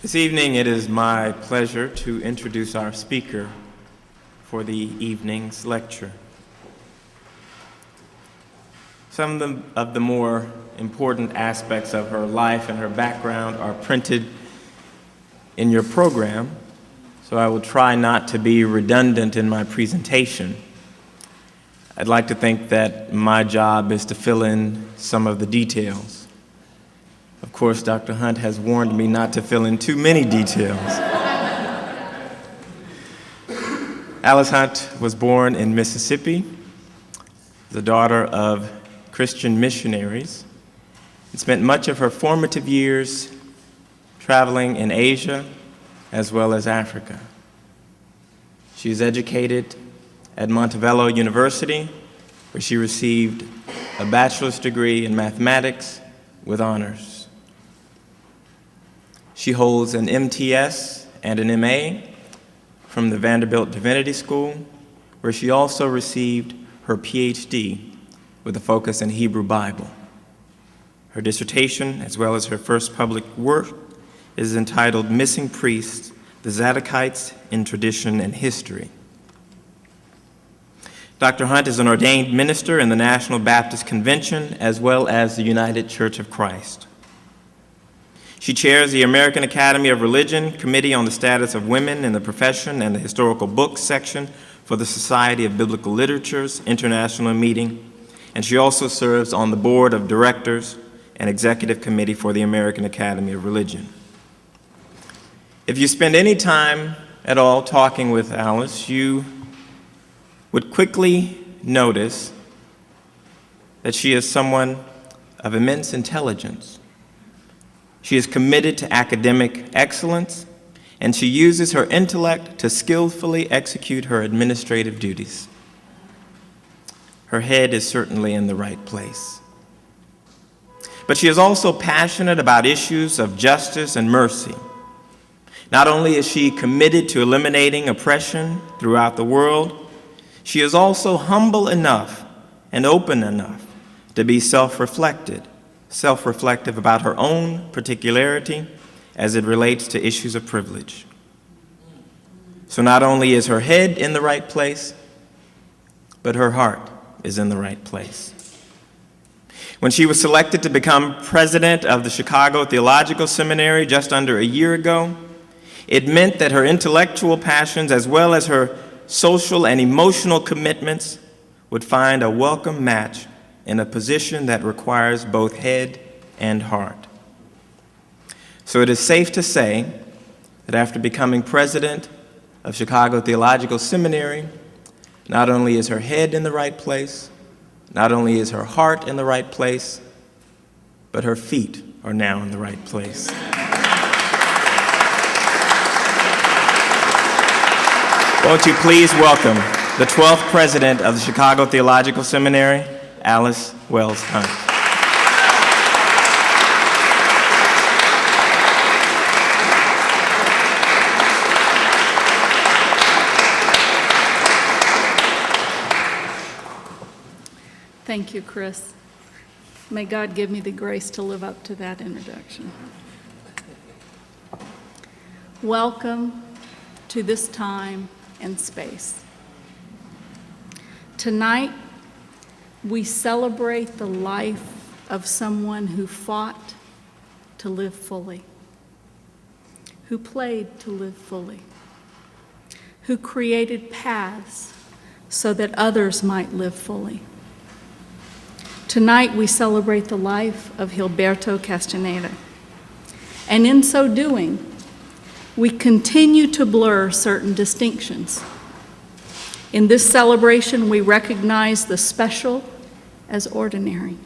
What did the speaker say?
This evening, it is my pleasure to introduce our speaker for the evening's lecture. Some of the more important aspects of her life and her background are printed in your program, so I will try not to be redundant in my presentation. I'd like to think that my job is to fill in some of the details. Of course, Dr. Hunt has warned me not to fill in too many details. Alice Hunt was born in Mississippi, the daughter of Christian missionaries, and spent much of her formative years traveling in Asia as well as Africa. She is educated at Montevallo University, where she received a bachelor's degree in mathematics with honors. She holds an MTS and an MA from the Vanderbilt Divinity School, where she also received her PhD with a focus in Hebrew Bible. Her dissertation, as well as her first public work, is entitled Missing Priests, the Zadokites in Tradition and History. Dr. Hunt is an ordained minister in the National Baptist Convention, as well as the United Church of Christ. She chairs the American Academy of Religion Committee on the Status of Women in the Profession and the Historical Books section for the Society of Biblical Literature's International Meeting, and she also serves on the Board of Directors and Executive Committee for the American Academy of Religion. If you spend any time at all talking with Alice, you would quickly notice that she is someone of immense intelligence. She is committed to academic excellence, and she uses her intellect to skillfully execute her administrative duties. Her head is certainly in the right place. But she is also passionate about issues of justice and mercy. Not only is she committed to eliminating oppression throughout the world, she is also humble enough and open enough to be self-reflective about her own particularity as it relates to issues of privilege. So not only is her head in the right place, but her heart is in the right place. When she was selected to become president of the Chicago Theological Seminary just under a year ago, it meant that her intellectual passions as well as her social and emotional commitments would find a welcome match in a position that requires both head and heart. So it is safe to say that after becoming president of Chicago Theological Seminary, not only is her head in the right place, not only is her heart in the right place, but her feet are now in the right place. Won't you please welcome the 12th president of the Chicago Theological Seminary, Alice Wells Hunt. Thank you, Chris. May God give me the grace to live up to that introduction. Welcome to this time and space. Tonight, we celebrate the life of someone who fought to live fully, who played to live fully, who created paths so that others might live fully. Tonight, we celebrate the life of Gilberto Castaneda, and in so doing, we continue to blur certain distinctions. In this celebration, we recognize the special as ordinary.